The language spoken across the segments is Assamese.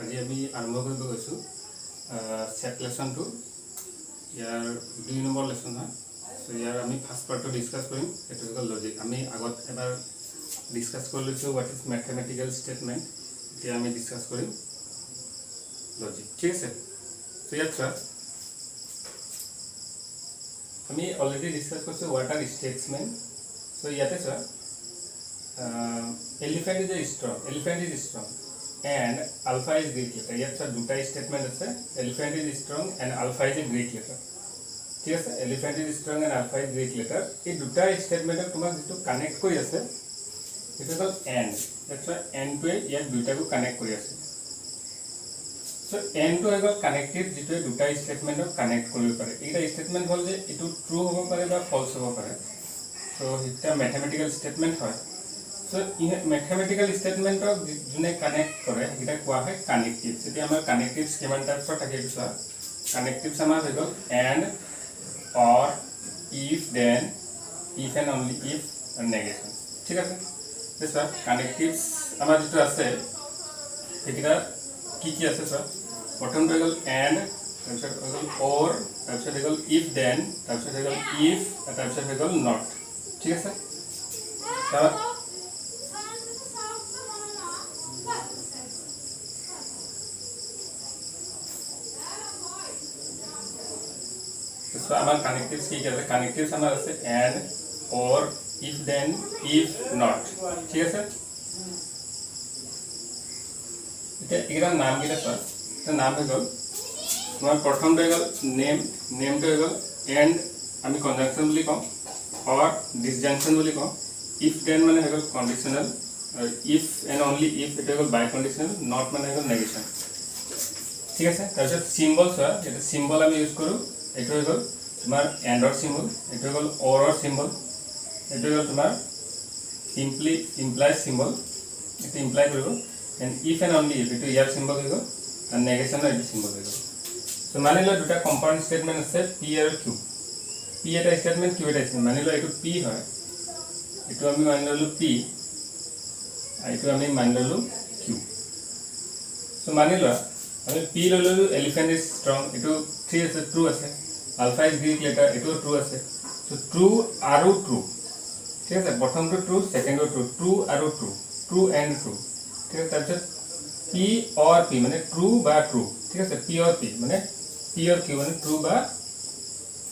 আজি আমি আৰম্ভ কৰিব গৈছোঁ সেট লেসন 2 ইয়াৰ 2 নম্বৰ লেসন হয়। সো ইয়াৰ আমি ফাৰ্স্ট পাৰ্টটো ডিসকাস কৰিম। এটো হ'ল লজিক। আমি আগত এবাৰ ডিসকাস কৰিছো হোৱাট ইজ ম্যাথমেটিক্যাল স্টেটমেন্ট। এতিয়া আমি ডিসকাস কৰিম লজিক। ঠিক আছে। সো ইয়াত আমি অলৰেডি ডিসকাস কৰিছো হোৱাট আৰ স্টেটমেন্ট। সো ইয়াতে elephant is strong and alpha is Greek letter. ইয়াত দুটা স্টেটমেন্ট আছে, elephant is strong and alpha is a Greek letter. ঠিক আছে, elephant is strong and alpha is Greek letter. এই দুটা স্টেটমেন্টক তোমাক যেটো কানেক্ট কৰি আছে এটা হ'ল and. এটা and টোৱে ইয়াত দুটাকো কানেক্ট কৰি আছে। সো and টো হ'ল কানেক্টেড যেটো দুটা স্টেটমেন্টক কানেক্ট কৰিব পাৰে। এইটা স্টেটমেন্ট হ'ল যে এটো ট্ৰু হ'ব পাৰে বা ফলস হ'ব পাৰে। সো এটা ম্যাথমেটিক্যাল স্টেটমেন্ট হয়। So in mathematical statement of june connect kore eta koa hoy connectives. Eta amar connectives keman types thake bisa connectives amar hoy gol and or if then if and only if and negation. ঠিক আছে দেখো connectives amar jeto ase eta ki ase sir প্রথম hoy gol and তারপর hoy gol or তারপর hoy gol if then তারপর hoy gol if তারপর hoy gol not. ঠিক আছে তারপর So our connectives কি আছে connectives আমার আছে and or if then if not. ঠিক আছে এটা নাম কি আছে এটা নাম হয়ে গেল তোমার প্রথম হয়ে গেল নেমটা হয়ে গেল and আমি কনজাংশন বলি কম or disjunction বলি কম if then মানে হয়ে গেল conditional if and only if এটা হয়ে গেল বাই কন্ডিশনাল not মানে হয়ে গেল নেগেশন। ঠিক আছে তারপর সিম্বলস হয় এটা সিম্বল আমি ইউজ করব এটা হয়ে গেল তোমার and or symbol এটা হল or symbol এটা হল তোমার implies symbol এটা imply করব and if and only if এটা ইয়ার symbol হইব আর negation এর symbol হইব। সো মানিলো দুটা কম্পাউন্ড স্টেটমেন্ট আছে p আর q। p এটা স্টেটমেন্ট q এটা স্টেটমেন্ট মানিলো এটো p হয় এটো আমি মানিলো p আর এটো আমি মানিলো q। সো মানিলো আমি p ললো elephant is strong এটো 3 আছে ট্রু আছে alpha is Greek letter এটো ট্রু আছে। সো ট্রু আৰু ট্ৰু। ঠিক আছে প্ৰথমটো ট্ৰু সেকেন্ডটো ট্ৰু ট্ৰু আৰু ট্ৰু ট্ৰু এন্ড ট্ৰু। ঠিক আছে তাৰপিছত p or p মানে ট্রু বা ট্রু। ঠিক আছে p or p মানে p or q মানে ট্রু বা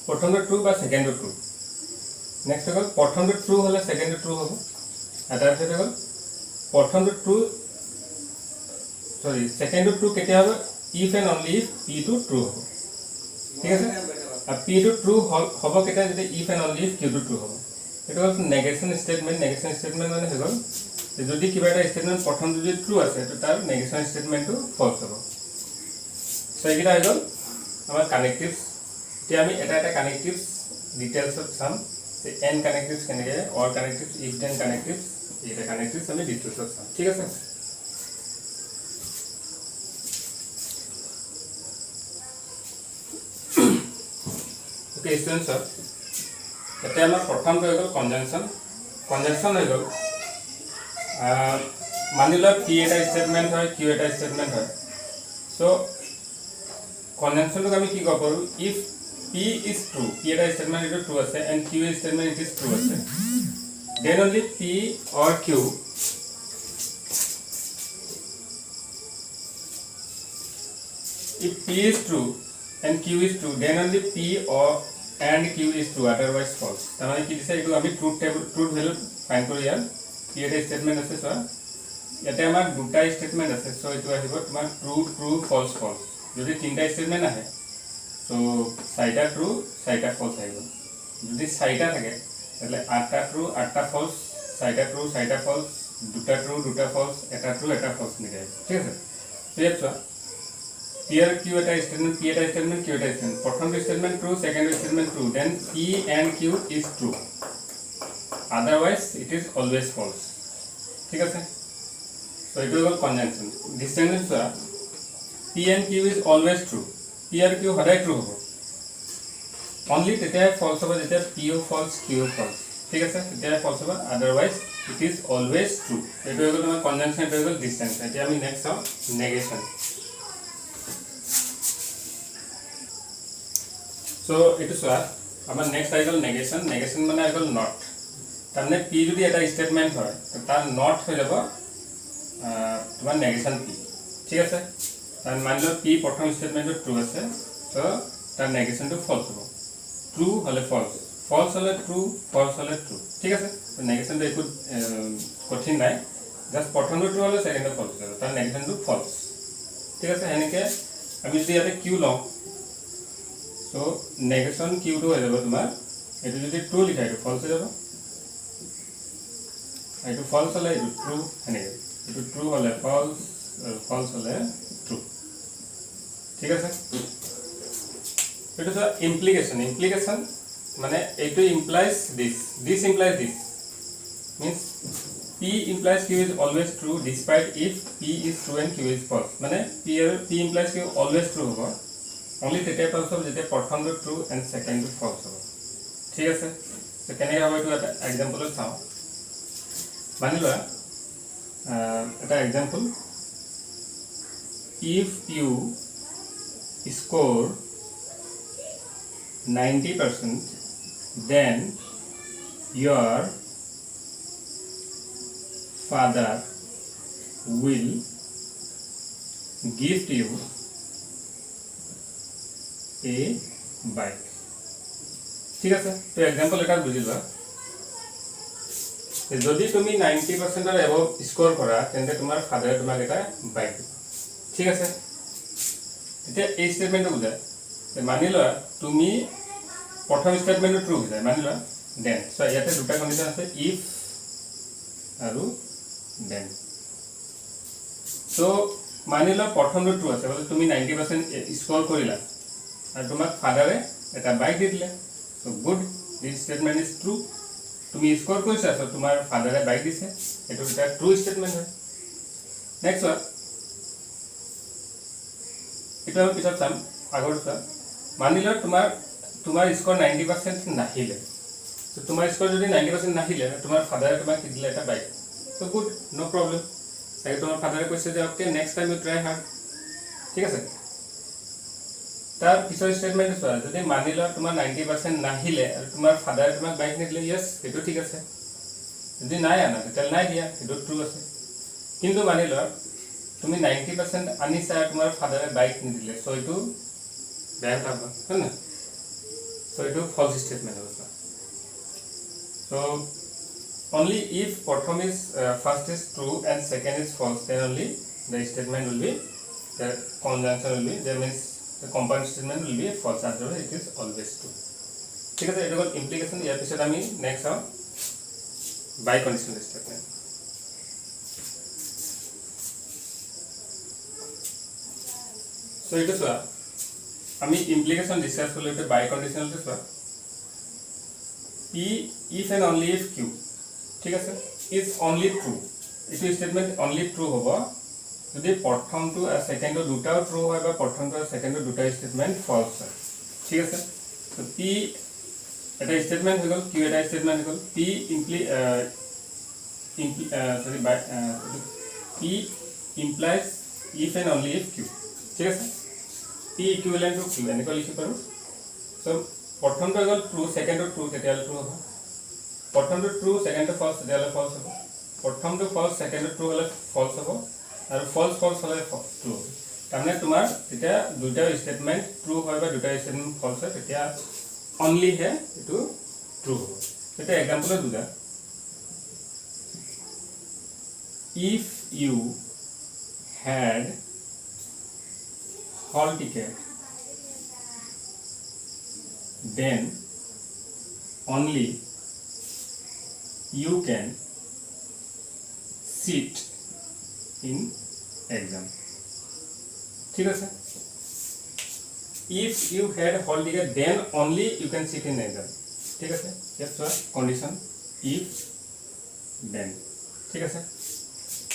প্ৰথমটো ট্ৰু বা সেকেন্ডটো ট্ৰু। নেক্সট হ'ল প্ৰথমটো ট্ৰু হলে সেকেন্ডটো ট্ৰু হ'ব আৰু তাৰপিছত হ'ল প্ৰথমটো ট্রু সেকেন্ডটো ট্রু কেতিয়া হ'ব if and only if p টো ট্রু হ'ব। ঠিক আছে আর p টো ট্রু হবে কেতিয়া যদি if and only if q টো ট্রু হবে। এটা হল নেগেশন স্টেটমেন্ট মানে হল যদি কিবা এটা স্টেটমেন্ট প্রথম যদি ট্রু আছে তো তার নেগেশন স্টেটমেন্টটো ফলস হবে। সো এইটা হল আমার কানেক্টিভস। এতিয়া আমি এটা এটা কানেক্টিভস ডিটেইলছত চাম যে n কানেক্টিভস কেনেকে or কানেক্টিভস if then কানেক্টিভস এটা কানেক্টিভস আমি ডিটেইলছত চাম। ঠিক আছে Okay, students, এটা আমাৰ প্ৰথম হৈ গ'ল কনজাংশন হৈ গ'ল মানি লোৱা p এটা স্টেটমেন্ট হয় q এটা স্টেটমেন্ট হয়। সো কনজাংশনক আমি কি ক'ব পাৰো if p is true p এটা স্টেটমেন্ট এটা ট্ৰু আছে and q is statement it is true আছে then only p or q if p is true and q is true then only p or and q is true otherwise false। তার মানে কি দিছে এটো আমি ট্রুথ ভ্যালু ফাইন্ড করি ইয়ার p এটা স্টেটমেন্ট আছে সো ইয়াতে আমাৰ দুটা স্টেটমেন্ট আছে সো এটো আহিব তোমাৰ ট্ৰু ট্ৰু ফলস ফলস। যদি তিনটা স্টেটমেন্ট আহে সো চাৰিটা ট্ৰু চাৰিটা ফলস আহিব। যদি চাৰিটা থাকে তাহলে আঠটা ট্ৰু আঠটা ফলস চাৰিটা ট্ৰু চাৰিটা ফলস দুটা ট্ৰু দুটা ফলস এটা ট্ৰু এটা ফলস নিকে। ঠিক আছে ইয়াত চোৱা here q eta statement p eta statement q eta statement প্রথম statement true second statement true then p and q is true otherwise it is always false। ঠিক আছে so it is all conjunction distinction p and q is always true p are q সদায় true হ'ব only তেতিয়া false হ'ব যেতিয়া p false q false। ঠিক আছে তেতিয়া false হ'ব otherwise it is always true। এটা হলো আমাৰ conjunction এটা হলো distinction। এতিয়া আমি next চাও negation। সো এটো চোৱা আমাৰ নেক্সট আহি গ'ল নেগেশ্যন নেগেশ্যন মানে আহি গ'ল নট তাৰমানে পি যদি এটা ষ্টেটমেণ্ট হয় তাৰ নট হৈ যাব তোমাৰ নেগেশ্যন পি ঠিক আছে তাৰ মানি লওক পি প্ৰথম ষ্টেটমেণ্টত ট্ৰু আছে সো তাৰ নেগেশ্যনটো ফলছ হ'ব ট্ৰু হ'লে ফলছ ফলছ হ'লে ট্ৰু ফলছ হ'লে ট্ৰু ঠিক আছে নেগেশ্যনটো একো কঠিন নাই জাষ্ট প্ৰথমটো ট্ৰু হ'লে ছেকেণ্ডটো ফলছ হ'ব তাৰ নেগেশ্যনটো ফলছ ঠিক আছে এনেকৈ আমি যদি ইয়াতে কিউ লওঁ সো নেগেশ্যন কিউটো হৈ যাব তোমাৰ এইটো যদি ট্ৰু লিখা এইটো ফলছ হৈ যাব এইটো ফলছ হ'লে এইটো ট্ৰু এনেকৈ এইটো ট্ৰু হ'লে ফলছ আৰু ফলছ হ'লে ট্ৰু ঠিক আছে এইটো চোৱা ইমপ্লিকেশ্যন মানে এইটো implies this implies this means P implies Q is always true despite if P is true and Q is false. মানে P implies Q always true হ'ব only তেতিয়া possible যেতিয়া প্ৰথমটো true and secondটো false হ'ব ঠিক আছে তো কেনেকৈ হ'ব এইটো এটা এক্সাম্পলত চাওঁ মানি লোৱা এটা example if you score 90% then your father will gift you a bike ঠিক আছে তো এক্সাম্পল এটা বুঝি লোৱা যদি তুমি 90% এৰ এবভ স্কোৰ কৰা তেন্তে তোমাৰ ফাদাৰে তোমাক এটা বাইক দিব ঠিক আছে এতিয়া এই স্টেটমেন্টটো বুঝায় মানি লোৱা তুমি প্ৰথম স্টেটমেন্টটো ট্ৰু হৈ যায় মানি লোৱা দেন সো ইয়াতে দুটা কন্ডিশন আছে ইফ আৰু দেন সো মানি লোৱা প্ৰথমটো ট্ৰু আছে মানে তুমি 90% স্কোৰ কৰিলা আৰু তোমাক ফাদাৰে এটা বাইক দি দিলে so good this statement is true তুমি স্কোৰ কৰিছা সো তোমাৰ ফাদাৰে বাইক দিছে এটো এটা ট্ৰু স্টেটমেন্ট হয় নেক্সট ওয়ান এটা আমি পিছত চাম আগৰটা মানি লোৱা তোমাৰ স্কোৰ 90% নাহিলে সো তোমাৰ স্কোৰ যদি 90% নাহিলে তোমাৰ ফাদাৰে তোমাক দি দিলে এটা bike So good, no problem. Sai tomar father কৈছে যে okay next time you try hard. ঠিক আছে তার পিছৰ স্টেটমেন্ট আছে যদি মানি লও তোমাৰ 90% নাহিলে আৰু তোমাৰ ফাদাৰ তোমাক বাইক নিদিলে yes এটো ঠিক আছে যদি নাই আনা তেল নাই দিয়া এটো ট্ৰু আছে কিন্তু মানি লও তুমি 90% আনিছা তোমাৰ ফাদাৰে বাইক নিদিলে সো এটো বেয়া হ'ব হয় না সো এটো ফলস স্টেটমেন্ট হ'ব so only if prothom is first is true and second is false then only the statement will be the conjunction will be that means the compound statement will be false otherwise it is always true ঠিক আছে এটা হল ইমপ্লিকেশন ইয়াৰ পিছত আমি নেক্সট চাও বাই কন্ডিশনাল স্টেটমেন্ট সো এটা চোৱা আমি ইমপ্লিকেশন ডিসকাস কৰিলে এটা বাই কন্ডিশনাল চোৱা if and only if q ঠিক আছে is only true ইটো স্টেটমেন্ট only true হ'ব যদি প্ৰথমটো আৰু সেকেন্ডটো দুটাও ট্ৰু হয় বা প্ৰথমটো আৰু সেকেন্ডটো দুটা স্টেটমেন্ট ফলস হয় ঠিক আছে তো p এটা স্টেটমেন্ট হৈ গল q এটা স্টেটমেন্ট হৈ গল p implies if and only if q ঠিক আছে p equivalent to q এনেকৈ লিখিব পাৰো সো প্ৰথমটো হৈ গল ট্ৰু সেকেন্ডটো ট্ৰু তেতিয়া ট্ৰু হ'ব প্ৰথমটো ট্ৰু সেকেন্ডটো ফলস তেতিয়ালে ফলস হ'ব প্ৰথমটো ফলস সেকেন্ডটো ট্ৰু হলে ফলস হ'ব আৰু ফলস হলে ট্ৰু হ'ব তাৰমানে তোমাৰ তেতিয়া দুটা স্টেটমেন্ট ট্ৰু হয় বা দুটা স্টেটমেন্ট ফলস হয় তেতিয়া অনলি হে এটো ট্ৰু হ'ব এটা এক্সাম্পল দুটা if you had hall ticket then only you can sit in exam ঠিক আছে if you had hall ticket then only you can sit in exam ঠিক আছে yes sir condition if then ঠিক আছে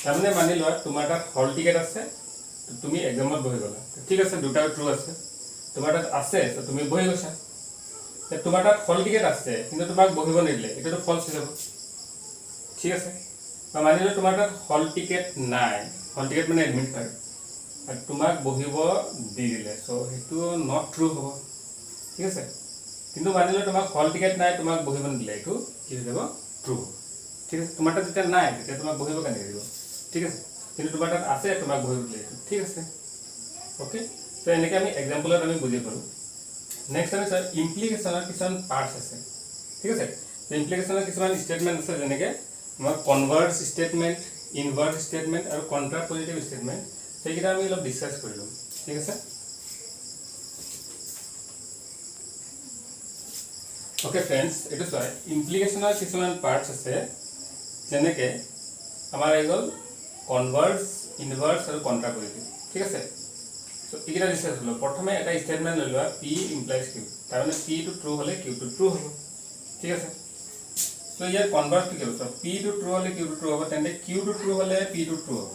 তাৰমানে মানি লোৱা তোমাৰ তাত হল টিকেট আছে তুমি এক্সামত বহি গলা ঠিক আছে দুটা ট্ৰু আছে তোমাৰ তাত আছে তো তুমি বহি গৈছা তোমাৰ তাত হল টিকেট আছে কিন্তু তোমাক বহিব নিদিলে এটো ফলস হৈ যাব ঠিক আছে বা মানি লোৱা তোমাৰ তাত হল টিকেট নাই হল টিকেট মানে এডমিট কাৰ্ড আৰু তোমাক বহিব দি দিলে সো হেতু নট ট্ৰু হ'ব ঠিক আছে কিন্তু মানিলে তোমাক হল টিকেট নাই তোমাক বহিব নিদিলে এইটো কি হৈ যাব ট্ৰু ঠিক আছে তোমাৰ তাত যেতিয়া নাই তেতিয়া তোমাক বহিব কেনেকৈ দিব ঠিক আছে কিন্তু তোমাৰ তাত আছে তোমাক বহিব দিলে এইটো ঠিক আছে ওকে তো এনেকৈ আমি এক্সাম্পলত আমি বুজি পালোঁ নেক্সট আমি চাওঁ ইমপ্লিকেশ্যনৰ কিছুমান পাৰ্টছ আছে ঠিক আছে ইমপ্লিকেশ্যনৰ কিছুমান ষ্টেটমেণ্ট আছে যেনেকৈ আমাৰ কনভাৰ্স ষ্টেটমেণ্ট ইনভাৰ্স ষ্টেটমেণ্ট আৰু কণ্ট্ৰাপজিটিভ ষ্টেটমেণ্ট সেইকেইটা আমি অলপ ডিছকাছ কৰি ল'ম ঠিক আছে ओके फ्रेंड्स एटू चोৱা ইমপ্লিকেশনৰ কিছুমান পাৰ্টছ আছে যেনেকে আমাৰ এগল কনভাৰ্স ইনভাৰ্স আৰু কন্ট্ৰাপজিটিভ ঠিক আছে সো ইগিৰা ডিসকাস হলো প্ৰথমে এটা স্টেটমেন্ট লৈ লোৱা p ইমপ্লাইজ q তাৰ মানে p টু ট্ৰু হলে q টু ট্ৰু হ'ব ঠিক আছে সো ইয়াৰ কনভাৰ্স কি হ'ব p টু ট্ৰু হলে q টু ট্ৰু হ'ব তেন্তে q টু ট্ৰু হলে p টু ট্ৰু হ'ব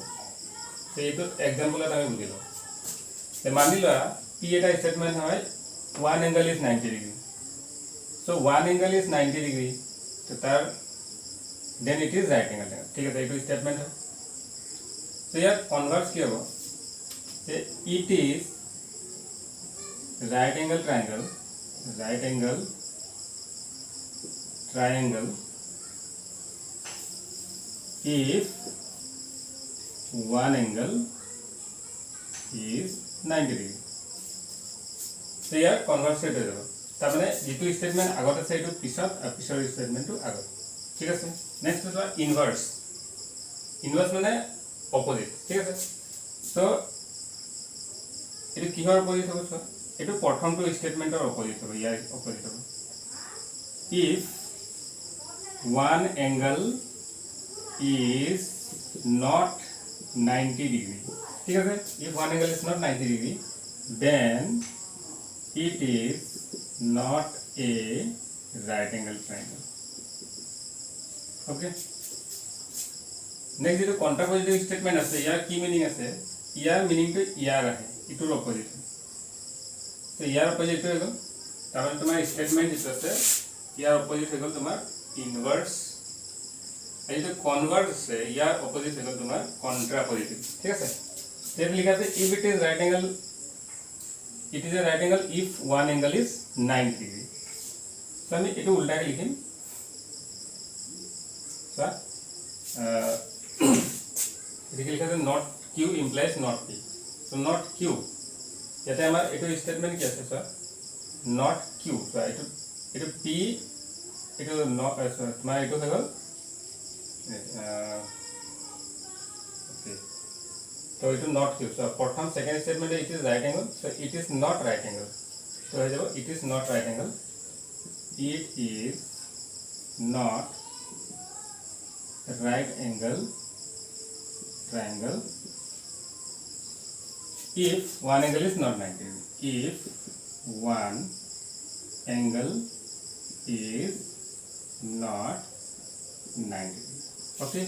সো এইটো এক্সাম্পলত আমি বুজিলো তে মানি লোৱা p এটা স্টেটমেন্ট হয় one angle is 90 degree so one angle is 90 degree so then it is right angle ठीक है तो स्टेटमेंट है so यार कन्वर्स क्या हो it is right angle triangle if one angle is 90 degree so यार कन्वर्स से दे दो तारमाने जितु स्टेटमेंट আগত আছে এটো পিছত আৰু পিছৰ স্টেটমেন্টটো আগত ঠিক আছে নেক্সট হলো ইনভাৰ্স মানে অপোজিট ঠিক আছে সো এটো কিহৰ অপোজিট হ'ব সো এটো প্ৰথমটো স্টেটমেন্টৰ অপোজিট হ'ব ইয়াৰ অপোজিট হ'ব if one angle is not 90 degree ঠিক আছে if one angle is not 90 degree then it is not a right angle triangle okay next is contrapositive statement আছে ইয়াৰ কি মিনিং আছে ইয়াৰ মিনিং টো ইয়াৰ আহে ইটোৰ অপোজিট তো ইয়াৰ অপোজিট হৈ গ'ল তাৰমানে তোমাৰ স্টেটমেন্ট যেটো আছে ইয়াৰ অপোজিট হৈ গ'ল তোমাৰ ইনভাৰ্স এই যে কনভাৰ্স আছে ইয়াৰ অপোজিট হৈ গ'ল তোমাৰ কন্ট্ৰাপজিটিভ ঠিক আছে যেটো লিখা আছে if it is right angle it is a right angle if one angle is 90 degree so আমি এটো উল্টাকে লিখিম so এদিকে লিখা আছে not q implies not p so not q ইয়াতে আমাৰ এটো স্টেটমেন্ট কি আছে so not q so এটো p এটো not তোমাৰ এটো হৈ গ'ল so it is not q so प्रथम second statement it is right angle so it is not right angle so हो जाबो it is not right angle it is not right angle triangle if one angle is not 90 degree if one angle is not 90 degree okay